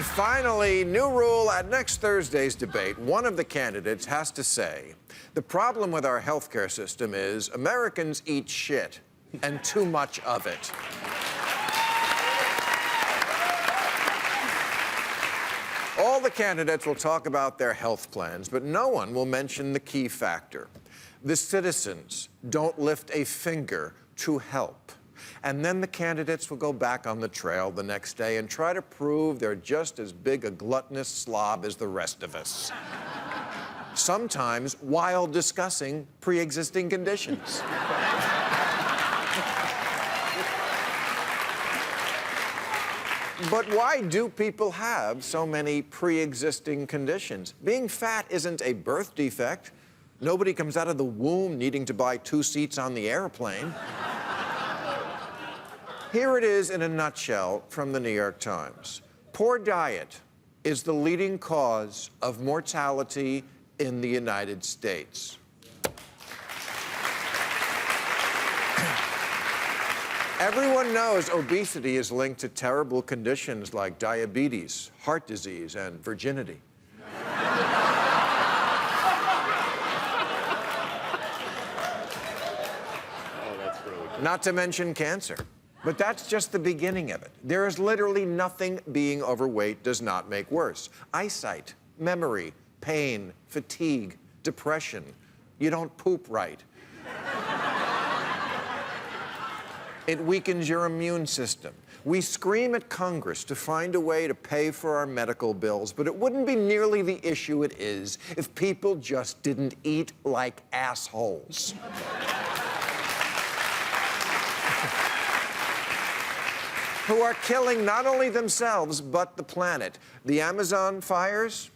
And finally, new rule at next Thursday's debate. One of the candidates has to say, the problem with our healthcare system is Americans eat shit, and too much of it. All the candidates will talk about their health plans, but no one will mention the key factor. The citizens don't lift a finger to help. And then the candidates will go back on the trail the next day and try to prove they're just as big a gluttonous slob as the rest of us. Sometimes while discussing pre-existing conditions. But why do people have so many pre-existing conditions? Being fat isn't a birth defect. Nobody comes out of the womb needing to buy 2 seats on the airplane. Here it is in a nutshell from the New York Times. Poor diet is the leading cause of mortality in the United States. Everyone knows obesity is linked to terrible conditions like diabetes, heart disease, and virginity. Not to mention cancer. But that's just the beginning of it. There is literally nothing being overweight does not make worse. Eyesight, memory, pain, fatigue, depression. You don't poop right. It weakens your immune system. We scream at Congress to find a way to pay for our medical bills, but it wouldn't be nearly the issue it is if people just didn't eat like assholes. Who are killing not only themselves, but the planet. The Amazon fires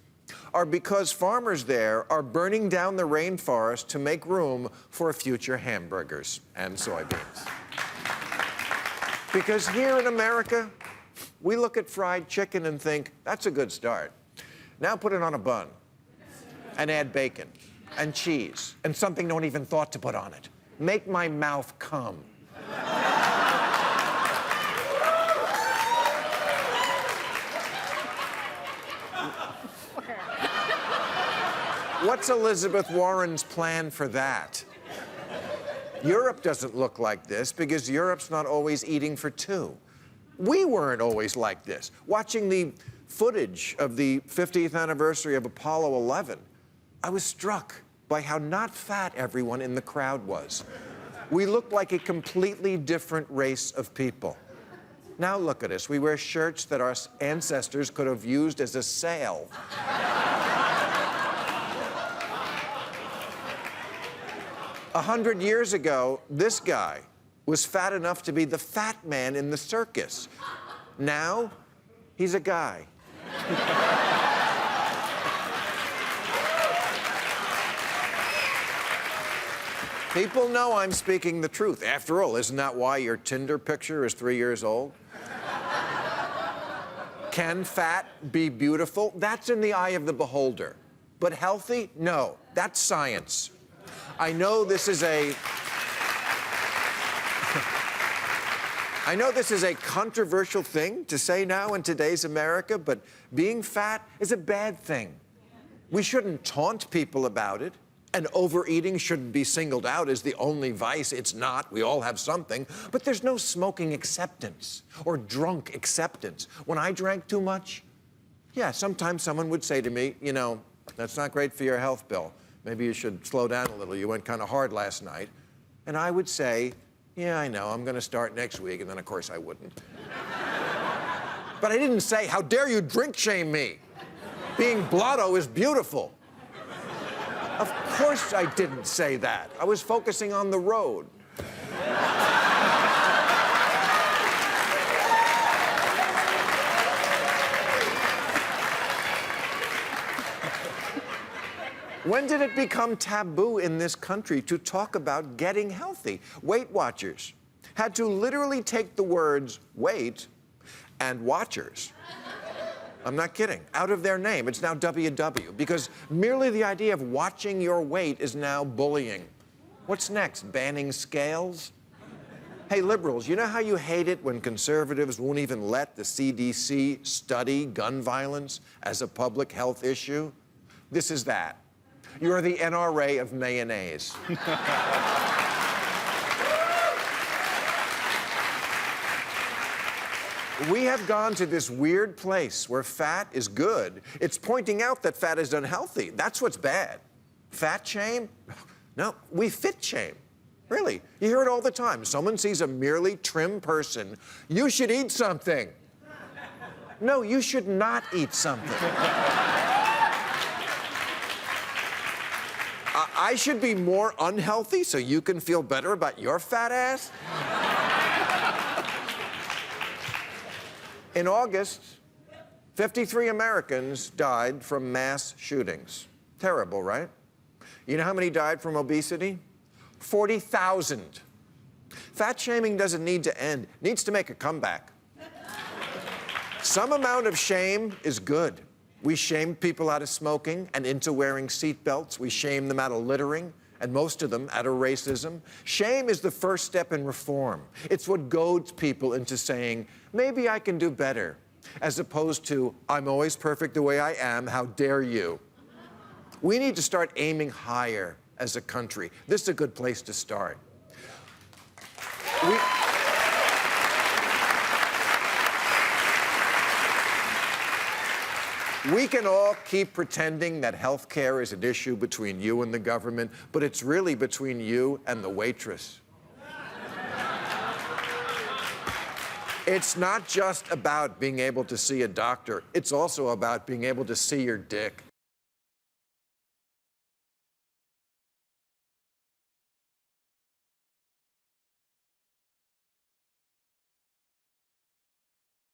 are because farmers there are burning down the rainforest to make room for future hamburgers and soybeans. Because here in America, we look at fried chicken and think, that's a good start. Now put it on a bun and add bacon and cheese and something no one even thought to put on it. Make my mouth cum. What's Elizabeth Warren's plan for that? Europe doesn't look like this because Europe's not always eating for 2. We weren't always like this. Watching the footage of the 50th anniversary of Apollo 11, I was struck by how not fat everyone in the crowd was. We looked like a completely different race of people. Now look at us. We wear shirts that our ancestors could have used as a sail. 100 years ago, this guy was fat enough to be the fat man in the circus. Now, he's a guy. People know I'm speaking the truth. After all, isn't that why your Tinder picture is 3 years old? Can fat be beautiful? That's in the eye of the beholder. But healthy? No, that's science. I know this is a controversial thing to say now in today's America, but being fat is a bad thing. We shouldn't taunt people about it, and overeating shouldn't be singled out as the only vice. It's not. We all have something. But there's no smoking acceptance or drunk acceptance. When I drank too much, yeah, sometimes someone would say to me, you know, that's not great for your health, Bill. Maybe you should slow down a little. You went kind of hard last night. And I would say, yeah, I know, I'm going to start next week. And then, of course, I wouldn't. But I didn't say, how dare you drink shame me? Being blotto is beautiful. Of course I didn't say that. I was focusing on the road. When did it become taboo in this country to talk about getting healthy? Weight Watchers had to literally take the words weight and watchers, I'm not kidding, out of their name. It's now WW, because merely the idea of watching your weight is now bullying. What's next? Banning scales? Hey, liberals, you know how you hate it when conservatives won't even let the CDC study gun violence as a public health issue? This is that. You're the NRA of mayonnaise. We have gone to this weird place where fat is good. It's pointing out that fat is unhealthy. That's what's bad. Fat shame? No, we fit shame. Really. You hear it all the time. Someone sees a merely trim person. You should eat something. No, you should not eat something. I should be more unhealthy so you can feel better about your fat ass? In August, 53 Americans died from mass shootings. Terrible, right? You know how many died from obesity? 40,000. Fat shaming doesn't need to end. It needs to make a comeback. Some amount of shame is good. We shame people out of smoking and into wearing seatbelts. We shame them out of littering, and most of them out of racism. Shame is the first step in reform. It's what goads people into saying, maybe I can do better, as opposed to, I'm always perfect the way I am, how dare you? We need to start aiming higher as a country. This is a good place to start. We can all keep pretending that health care is an issue between you and the government, but it's really between you and the waitress. It's not just about being able to see a doctor. It's also about being able to see your dick.